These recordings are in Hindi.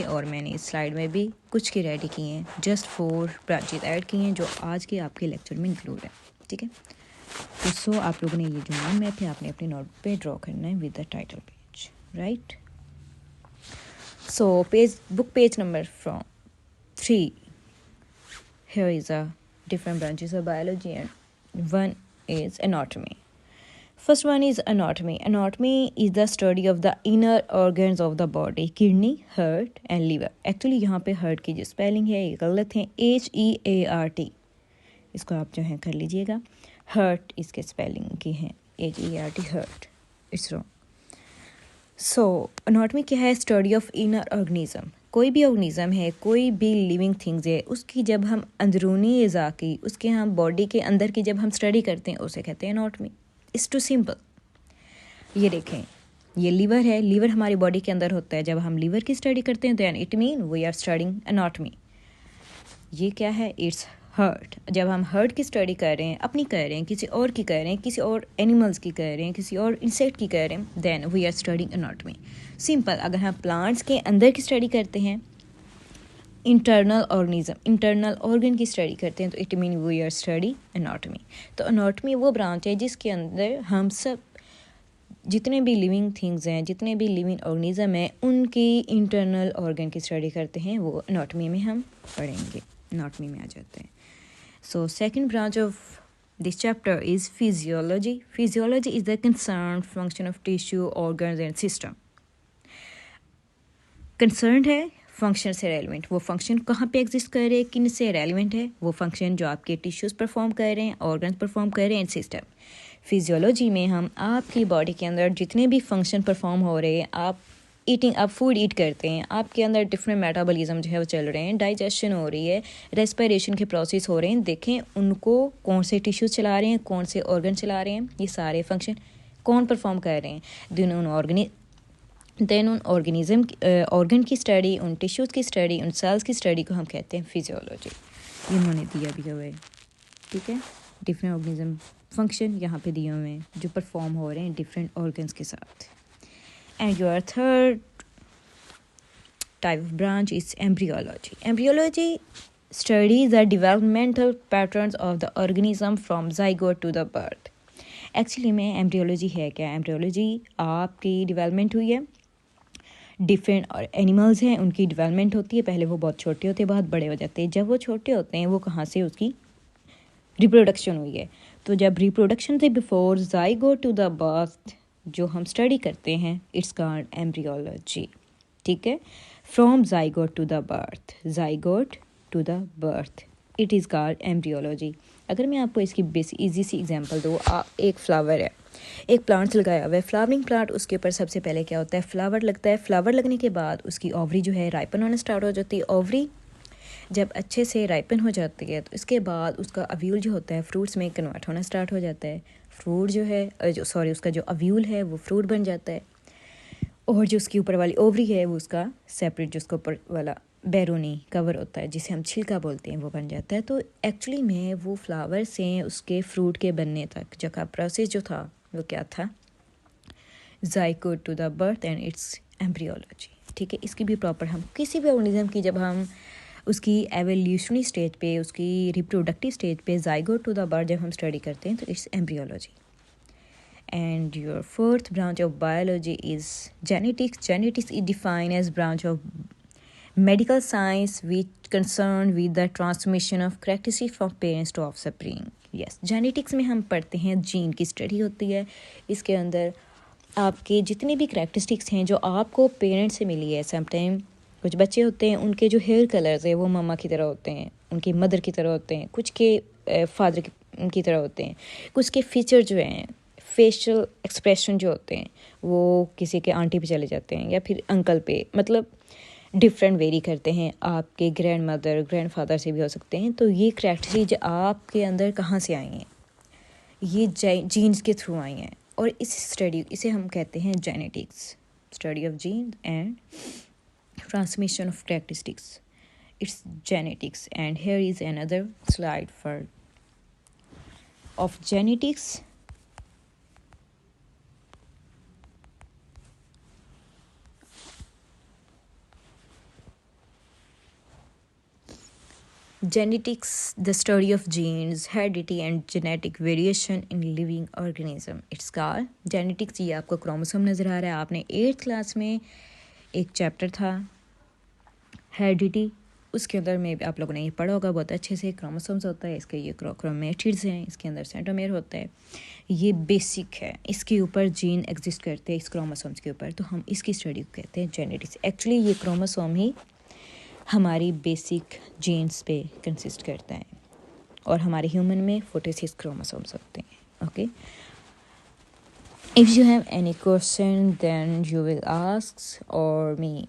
और मैंने इस स्लाइड में भी कुछ की रेडी किए हैं, जस्ट 4 ब्रांचेस ऐड किए हैं जो आज के आपके लेक्चर में इंक्लूड है। ठीक है, तो सो आप लोगों ने ये जो नाम मैप है आपने अपने नोट पे ड्रॉ करना है with the title page, right. So book page number from 3, here is a different branches of biology and one is anatomy. First one is anatomy. Anatomy is the study of the inner organs of the body. Kidney, heart and liver. Actually यहाँ पे heart की जो spelling है ये गलत है, HEART. इसको आप जो है कर लीजिएगा। Heart इसके spelling की है HEART, heart. It's wrong. So anatomy क्या है? Study of inner organism. कोई भी ऑर्गेनिज्म है, कोई भी लिविंग थिंग्स है, उसकी जब हम अंदरूनी अज़ा की, उसके हम बॉडी के अंदर की जब हम स्टडी करते हैं उसे कहते हैं एनाटॉमी। It's to simple. ये देखें, ये लीवर है, लीवर हमारी बॉडी के अंदर होता है। जब हम लीवर की स्टडी करते हैं तो it mean we are studying anatomy. ये क्या है? It's heart. जब हम हार्ट की स्टडी कर रहे हैं, अपनी कर रहे हैं, किसी और की कर रहे हैं, किसी और एनिमल्स की कर रहे हैं, किसी और इंसेक्ट की कर रहे हैं, then we are studying anatomy. Simple. अगर हम प्लांट्स के अंदर की स्टडी करते हैं, इंटरनल ऑर्गेनिज्म, इंटरनल ऑर्गन की स्टडी करते हैं, तो it mean we are study anatomy. तो एनाटॉमी वो ब्रांच है जिसके अंदर हम सब जितने भी लिविंग थिंग्स हैं, जितने भी लिविंग ऑर्गेनिज्म हैं, उनकी इंटरनल ऑर्गन की स्टडी करते हैं, वो एनाटॉमी में हम पढ़ेंगे, एनाटॉमी में आ जाते हैं। So second branch of this chapter is physiology. Physiology is the concern function of tissue, organs and system. Concern है फंक्शन से रेलिवेंट, वो फंक्शन कहाँ पे एग्जिस्ट कर रहे हैं, किन से रेलिवेंट है, वो फंक्शन जो आपके टिश्यूज़ परफॉर्म कर रहे हैं, ऑर्गन्स परफॉर्म कर रहे हैं एंड सिस्टम। फिजियोलॉजी में हम आपकी बॉडी के अंदर जितने भी फंक्शन परफॉर्म हो रहे हैं, आप फूड ईट करते हैं, आपके अंदर डिफरेंट मेटाबॉलिज्म जो है वो चल रहे हैं, डाइजेशन हो रही है, रेस्पिरेशन के प्रोसेस हो रहे हैं, देखें उनको कौन से टिश्यूज़ चला रहे हैं, कौन से ऑर्गन चला रहे हैं, ये सारे फंक्शन कौन परफॉर्म कर रहे हैं। देन उन ऑर्गन की स्टडी, उन टिश्यूज़ की स्टडी, उन सेल्स की स्टडी को हम कहते हैं फिजियोलॉजी। ये उन्होंने दिया भी हुआ है, ठीक है। डिफरेंट ऑर्गेनिज्म फंक्शन यहाँ पे दिए हुए हैं जो परफॉर्म हो रहे हैं डिफरेंट ऑर्गन्स के साथ। And your third type of branch is embryology. Embryology studies the developmental patterns of the organism from zygote to the birth. Actually में एम्ब्रियोलॉजी है क्या? एम्ब्रियोलॉजी आपकी डेवलपमेंट हुई है, डिफरेंट और एनिमल्स हैं उनकी डेवलपमेंट होती है। पहले वो बहुत छोटे होते हैं, बहुत बड़े हो जाते हैं। जब वो छोटे होते हैं, वो कहाँ से उसकी रिप्रोडक्शन हुई है, तो जब रिप्रोडक्शन से before zygote to the birth जो हम स्टडी करते हैं, इट्स कॉल्ड एम्ब्रियोलॉजी। ठीक है, from zygote to the birth, zygote to the birth, it is called embryology. अगर मैं आपको इसकी बेसिक ईजी सी एग्जांपल दूँ, एक फ्लावर है, एक प्लांट्स लगाया हुआ है, फ्लावरिंग प्लांट, उसके ऊपर सबसे पहले क्या होता है? फ्लावर लगता है। फ्लावर लगने के बाद उसकी ओवरी जो है राइपन होना स्टार्ट हो जाती है। ओवरी जब अच्छे से राइपन हो जाती है तो इसके बाद उसका अव्यूल जो होता है फ्रूट्स में कन्वर्ट होना स्टार्ट हो जाता है। फ्रूट जो है उसका जो अव्यूल है वो फ्रूट बन जाता है, और जो उसकी ऊपर वाली ओवरी है वो उसका सेपरेट, जो उसका ऊपर वाला बैरूनी कवर होता है जिसे हम छिलका बोलते हैं, वो बन जाता है। तो एक्चुअली में वो फ्लावर से उसके फ्रूट के बनने तक जो का प्रोसेस जो था वो क्या था? Zygote to the birth and it's embryology. ठीक है, इसकी भी प्रॉपर हम किसी भी ऑर्गेनिज्म की जब हम उसकी एवोल्यूशनरी स्टेज पे, उसकी रिप्रोडक्टिव स्टेज पे ज़ाइगोट टू द बर्थ जब हम स्टडी करते हैं तो it's embryology. And your fourth branch of biology is genetics. Genetics is defined as branch of medical science which concern with the transmission of characteristics from parents to offspring. Yes, genetics में हम पढ़ते हैं, जीन की स्टडी होती है। इसके अंदर आपके जितने भी करैक्टरिस्टिक्स हैं जो आपको पेरेंट्स से मिली है, समटाइम कुछ बच्चे होते हैं उनके जो हेयर कलर्स है वो मम्मा की तरह होते हैं, उनकी मदर की तरह होते हैं, कुछ के फादर की तरह होते हैं, कुछ के फीचर जो हैं, फेशियल एक्सप्रेशन जो होते हैं वो किसी के आंटी पे चले जाते हैं या फिर अंकल पे, मतलब डिफरेंट वेरी करते हैं, आपके ग्रैंड मदर ग्रैंड फादर से भी हो सकते हैं। तो ये करैक्टरिस्टिक्स आपके अंदर कहाँ से आई हैं? ये जीन्स के थ्रू आई हैं, और इसे हम कहते हैं genetics, study of gene and transmission of characteristics, it's genetics. And here is another slide for of genetics. Genetics, the study of genes, heredity and genetic variation in living organism. It's called genetics. ये आपको क्रोमोसोम नज़र आ रहा है. आपने 8th क्लास में एक चैप्टर था हेरिडिटी, उसके अंदर में आप लोगों ने ये पढ़ा होगा बहुत अच्छे से. क्रोमोसोम्स होता है, इसके ये क्रोमेटिड्स हैं, इसके अंदर सेंट्रोमेयर होता है. ये बेसिक है, इसके ऊपर जीन एग्जिस्ट करते हैं इस क्रोमोसोम्स के ऊपर, तो हम इसकी स्टडी को कहते हैं जेनेटिक्स. एक्चुअली ये क्रोमोसोम ही हमारी बेसिक जीन्स पे कंसिस्ट करता है और हमारे ह्यूमन में 46 क्रोमोसोम्स होते हैं. Okay, if you have any question then you will ask और me,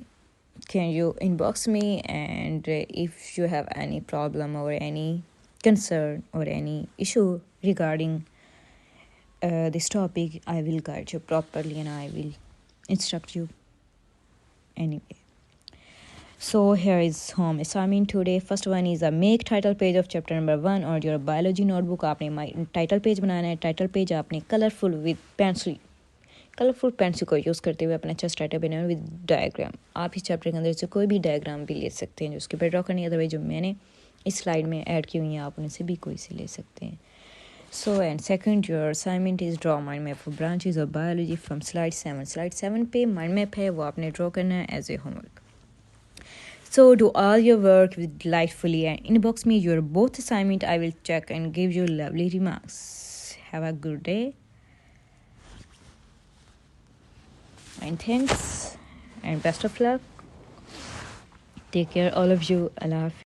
can you inbox me, and if you have any problem or any concern or any issue regarding this topic, I will guide you properly and I will instruct you anyway. So here is home assignment today. First one is a make title page of chapter number 1 or your biology notebook. आपने title page बनाना है. title page आपने colorful with pencil, colourful pencil को यूज़ करते हुए अपना अच्छा स्टार्टर बनाए विद डायग्राम. आप इस चैप्टर के अंदर से कोई भी डायग्राम भी ले सकते हैं जो उसके ऊपर ड्रॉ करनी है. अदरवाइज जो मैंने इस स्लाइड में ऐड की हुई हैं आप उनसे भी कोई से ले सकते हैं. So and second your assignment is draw mind map for branches of biology from slide 7. Slide 7 पे माइंड मैप है, वो आपने ड्रॉ करना है as a homework. So do all your work with delightfully and inbox me your both assignment. I will check and give you lovely remarks. Have a good day. And thanks and best of luck. Take care all of you. Allah Hafiz.